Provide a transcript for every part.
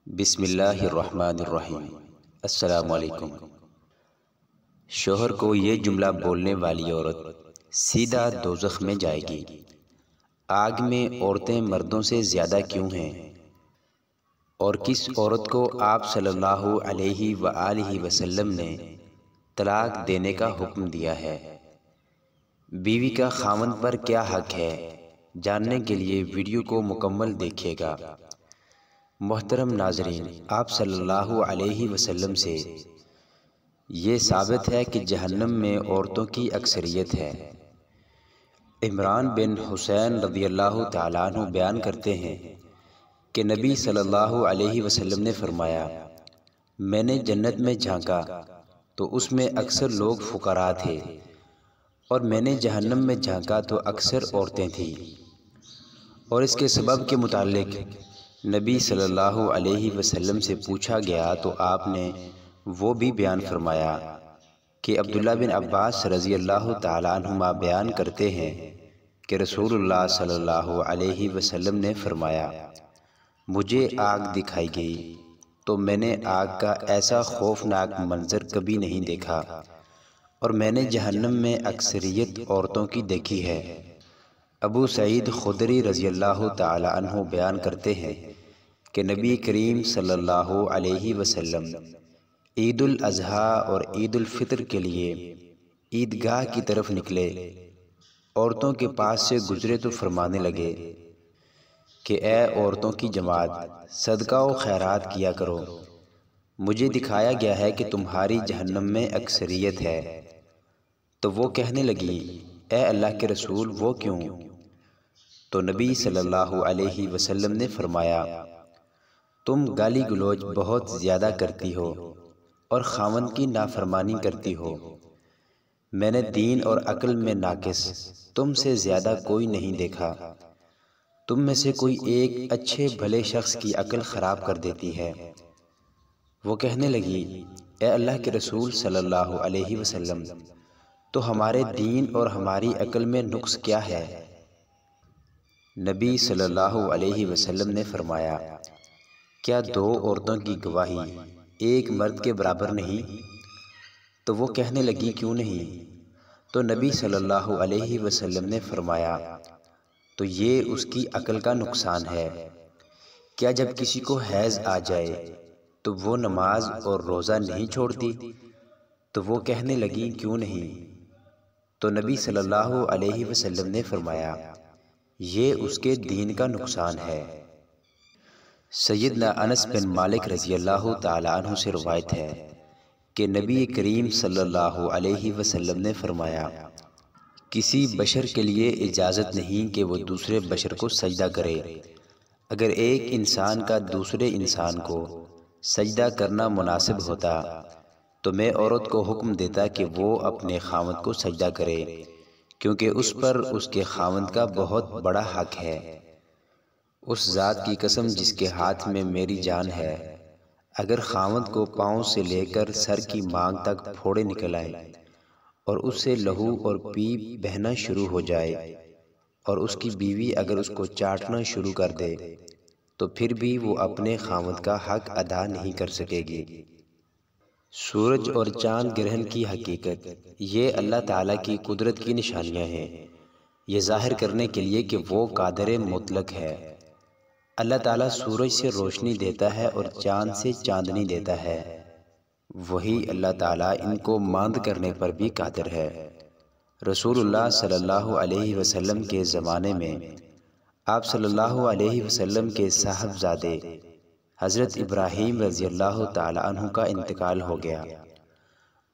بسم اللہ الرحمن الرحیم۔ السلام علیکم۔ شوہر کو یہ جملہ بولنے والی عورت سیدھا دوزخ میں جائے گی۔ آگ میں عورتیں مردوں سے زیادہ کیوں ہیں؟ اور کس عورت کو آپ صلی اللہ علیہ وآلہ وسلم نے طلاق دینے کا حکم دیا ہے؟ بیوی کا خاوند پر کیا حق ہے؟ جاننے کے لیے ویڈیو کو مکمل دیکھیے گا۔ محترم ناظرین، آپ صلی اللہ علیہ وسلم سے یہ ثابت ہے کہ جہنم میں عورتوں کی اکثریت ہے۔ عمران بن حسین رضی اللہ تعالیٰ عنہ بیان کرتے ہیں کہ نبی صلی اللہ علیہ وسلم نے فرمایا، میں نے جنت میں جھانکا تو اس میں اکثر لوگ فقراء تھے، اور میں نے جہنم میں جھانکا تو اکثر عورتیں تھیں۔ اور اس کے سبب کے متعلق نبی صلی اللہ علیہ وسلم سے پوچھا گیا تو آپ نے وہ بھی بیان فرمایا کہ عبداللہ بن عباس رضی اللہ تعالیٰ عنہما بیان کرتے ہیں کہ رسول اللہ صلی اللہ علیہ وسلم نے فرمایا، مجھے آگ دکھائی گئی تو میں نے آگ کا ایسا خوفناک منظر کبھی نہیں دیکھا، اور میں نے جہنم میں اکثریت عورتوں کی دیکھی ہے۔ ابو سعید خدری رضی اللہ تعالی عنہ بیان کرتے ہیں کہ نبی کریم صلی اللہ علیہ وسلم عید الاضحیٰ اور عید الفطر کے لیے عیدگاہ کی طرف نکلے، عورتوں کے پاس سے گزرے تو فرمانے لگے کہ اے عورتوں کی جماعت، صدقہ و خیرات کیا کرو، مجھے دکھایا گیا ہے کہ تمہاری جہنم میں اکثریت ہے۔ تو وہ کہنے لگی، اے اللہ کے رسول، وہ کیوں؟ تو نبی صلی اللہ علیہ وسلم نے فرمایا، تم گالی گلوچ بہت زیادہ کرتی ہو اور خاوند کی نافرمانی کرتی ہو۔ میں نے دین اور عقل میں ناقص تم سے زیادہ کوئی نہیں دیکھا۔ تم میں سے کوئی ایک اچھے بھلے شخص کی عقل خراب کر دیتی ہے۔ وہ کہنے لگی، اے اللہ کے رسول صلی اللہ علیہ وسلم، تو ہمارے دین اور ہماری عقل میں نقص کیا ہے؟ نبی صلی اللہ علیہ وسلم نے فرمایا، کیا دو عورتوں کی گواہی ایک مرد کے برابر نہیں؟ تو وہ کہنے لگی، کیوں نہیں؟ تو نبی صلی اللہ علیہ وسلم نے فرمایا، تو یہ اس کی عقل کا نقصان ہے۔ کیا جب کسی کو حیض آ جائے تو وہ نماز اور روزہ نہیں چھوڑتی؟ تو وہ کہنے لگی، کیوں نہیں؟ تو نبی صلی اللہ علیہ وسلم نے فرمایا، یہ اس کے دین کا نقصان ہے۔ سیدنا انس بن مالک رضی اللہ تعالیٰ عنہ سے روایت ہے کہ نبی کریم صلی اللہ علیہ وسلم نے فرمایا، کسی بشر کے لیے اجازت نہیں کہ وہ دوسرے بشر کو سجدہ کرے۔ اگر ایک انسان کا دوسرے انسان کو سجدہ کرنا مناسب ہوتا تو میں عورت کو حکم دیتا کہ وہ اپنے خاوند کو سجدہ کرے، کیونکہ اس پر اس کے خاوند کا بہت بڑا حق ہے۔ اس ذات کی قسم جس کے ہاتھ میں میری جان ہے، اگر خاوند کو پاؤں سے لے کر سر کی مانگ تک پھوڑے نکل آئے اور اس سے لہو اور پیپ بہنا شروع ہو جائے، اور اس کی بیوی اگر اس کو چاٹنا شروع کر دے تو پھر بھی وہ اپنے خاوند کا حق ادا نہیں کر سکے گی۔ سورج اور چاند گرہن کی حقیقت یہ اللہ تعالیٰ کی قدرت کی نشانیاں ہیں، یہ ظاہر کرنے کے لیے کہ وہ قادر مطلق ہے۔ اللہ تعالیٰ سورج سے روشنی دیتا ہے اور چاند سے چاندنی دیتا ہے، وہی اللہ تعالیٰ ان کو ماند کرنے پر بھی قادر ہے۔ رسول اللہ صلی اللہ علیہ وسلم کے زمانے میں آپ صلی اللہ علیہ وسلم کے صاحبزادے حضرت ابراہیم رضی اللہ تعالیٰ عنہ کا انتقال ہو گیا۔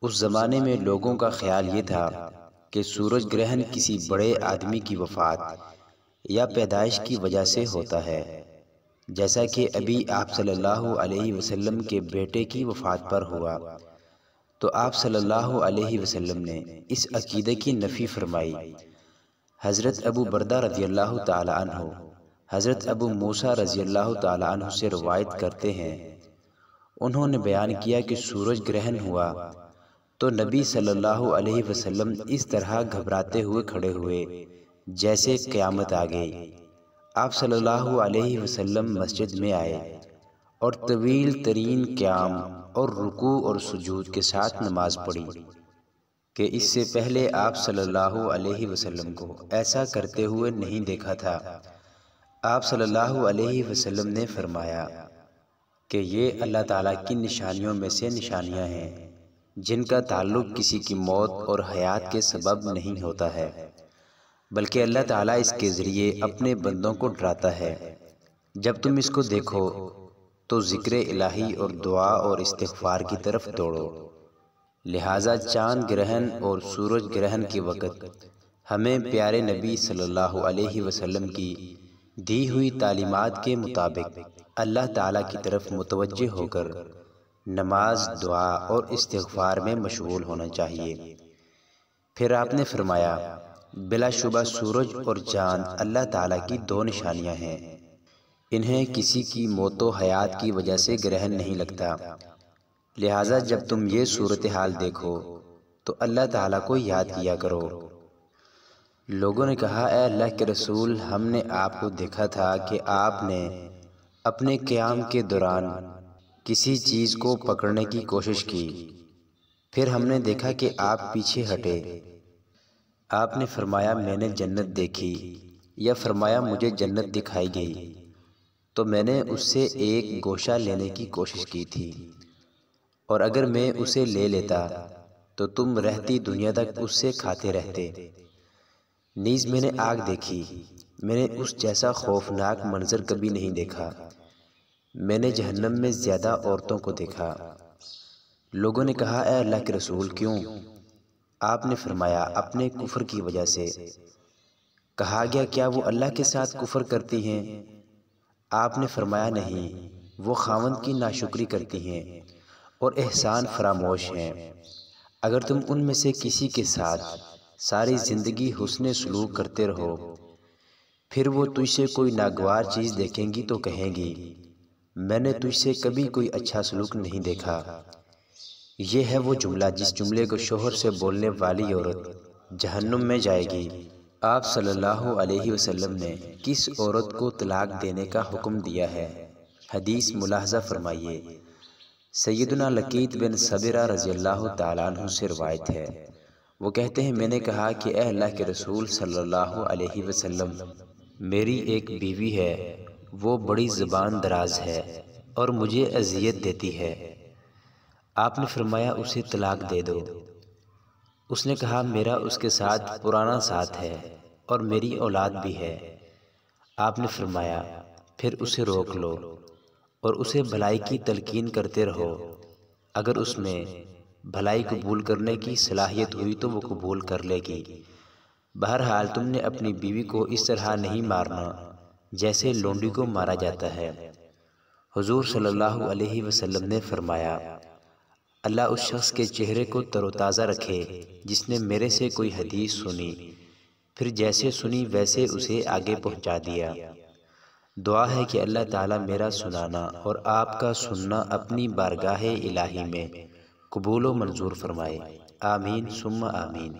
اس زمانے میں لوگوں کا خیال یہ تھا کہ سورج گرہن کسی بڑے آدمی کی وفات یا پیدائش کی وجہ سے ہوتا ہے، جیسا کہ ابھی آپ صلی اللہ علیہ وسلم کے بیٹے کی وفات پر ہوا۔ تو آپ صلی اللہ علیہ وسلم نے اس عقیدے کی نفی فرمائی۔ حضرت ابو بردہ رضی اللہ تعالیٰ عنہ حضرت ابو موسیٰ رضی اللہ تعالیٰ عنہ سے روایت کرتے ہیں، انہوں نے بیان کیا کہ سورج گرہن ہوا تو نبی صلی اللہ علیہ وسلم اس طرح گھبراتے ہوئے کھڑے ہوئے جیسے قیامت آ گئی۔ آپ صلی اللہ علیہ وسلم مسجد میں آئے اور طویل ترین قیام اور رکوع اور سجود کے ساتھ نماز پڑھی کہ اس سے پہلے آپ صلی اللہ علیہ وسلم کو ایسا کرتے ہوئے نہیں دیکھا تھا۔ آپ صلی اللہ علیہ وسلم نے فرمایا کہ یہ اللہ تعالیٰ کی نشانیوں میں سے نشانیاں ہیں جن کا تعلق کسی کی موت اور حیات کے سبب نہیں ہوتا ہے، بلکہ اللہ تعالیٰ اس کے ذریعے اپنے بندوں کو ڈراتا ہے۔ جب تم اس کو دیکھو تو ذکر الہی اور دعا اور استغفار کی طرف دوڑو۔ لہٰذا چاند گرہن اور سورج گرہن کے وقت ہمیں پیارے نبی صلی اللہ علیہ وسلم کی دی ہوئی تعلیمات کے مطابق اللہ تعالیٰ کی طرف متوجہ ہو کر نماز، دعا اور استغفار میں مشغول ہونا چاہیے۔ پھر آپ نے فرمایا، بلا شبہ سورج اور چاند اللہ تعالیٰ کی دو نشانیاں ہیں، انہیں کسی کی موت و حیات کی وجہ سے گرہن نہیں لگتا، لہٰذا جب تم یہ صورتحال دیکھو تو اللہ تعالیٰ کو یاد کیا کرو۔ لوگوں نے کہا، اے اللہ کے رسول، ہم نے آپ کو دیکھا تھا کہ آپ نے اپنے قیام کے دوران کسی چیز کو پکڑنے کی کوشش کی، پھر ہم نے دیکھا کہ آپ پیچھے ہٹے۔ آپ نے فرمایا، میں نے جنت دیکھی، یا فرمایا مجھے جنت دکھائی گئی تو میں نے اس سے ایک گوشہ لینے کی کوشش کی تھی، اور اگر میں اسے لے لیتا تو تم رہتی دنیا تک اس سے کھاتے رہتے۔ نیز میں نے آگ دیکھی، میں نے اس جیسا خوفناک منظر کبھی نہیں دیکھا۔ میں نے جہنم میں زیادہ عورتوں کو دیکھا۔ لوگوں نے کہا، اے اللہ کے رسول، کیوں؟ آپ نے فرمایا، اپنے کفر کی وجہ سے۔ کہا گیا، کیا وہ اللہ کے ساتھ کفر کرتی ہیں؟ آپ نے فرمایا، نہیں، وہ خاوند کی ناشکری کرتی ہیں اور احسان فراموش ہیں۔ اگر تم ان میں سے کسی کے ساتھ ساری زندگی حسن سلوک کرتے رہو، پھر وہ تجھ سے کوئی ناگوار چیز دیکھیں گی تو کہیں گی، میں نے تجھ سے کبھی کوئی اچھا سلوک نہیں دیکھا۔ یہ ہے وہ جملہ جس جملے کو شوہر سے بولنے والی عورت جہنم میں جائے گی۔ آپ صلی اللہ علیہ وسلم نے کس عورت کو طلاق دینے کا حکم دیا ہے؟ حدیث ملاحظہ فرمائیے۔ سیدنا لقیط بن صبرہ رضی اللہ تعالیٰ عنہ سے روایت ہے، وہ کہتے ہیں، میں نے کہا کہ اے اللہ کے رسول صلی اللہ علیہ وسلم، میری ایک بیوی ہے، وہ بڑی زبان دراز ہے اور مجھے اذیت دیتی ہے۔ آپ نے فرمایا، اسے طلاق دے دو۔ اس نے کہا، میرا اس کے ساتھ پرانا ساتھ ہے اور میری اولاد بھی ہے۔ آپ نے فرمایا، پھر اسے روک لو اور اسے بھلائی کی تلقین کرتے رہو، اگر اس میں بھلائی قبول کرنے کی صلاحیت ہوئی تو وہ قبول کر لے گی۔ بہرحال تم نے اپنی بیوی کو اس طرح نہیں مارنا جیسے لونڈی کو مارا جاتا ہے۔ حضور صلی اللہ علیہ وسلم نے فرمایا، اللہ اس شخص کے چہرے کو تر و تازہ رکھے جس نے میرے سے کوئی حدیث سنی، پھر جیسے سنی ویسے اسے آگے پہنچا دیا۔ دعا ہے کہ اللہ تعالیٰ میرا سنانا اور آپ کا سننا اپنی بارگاہ الہی میں قبول و منظور فرمائے، آمین ثم آمین۔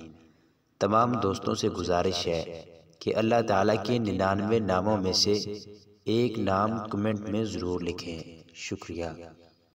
تمام دوستوں سے گزارش ہے کہ اللہ تعالیٰ کے 99 ناموں میں سے ایک نام کمنٹ میں ضرور لکھیں۔ شکریہ۔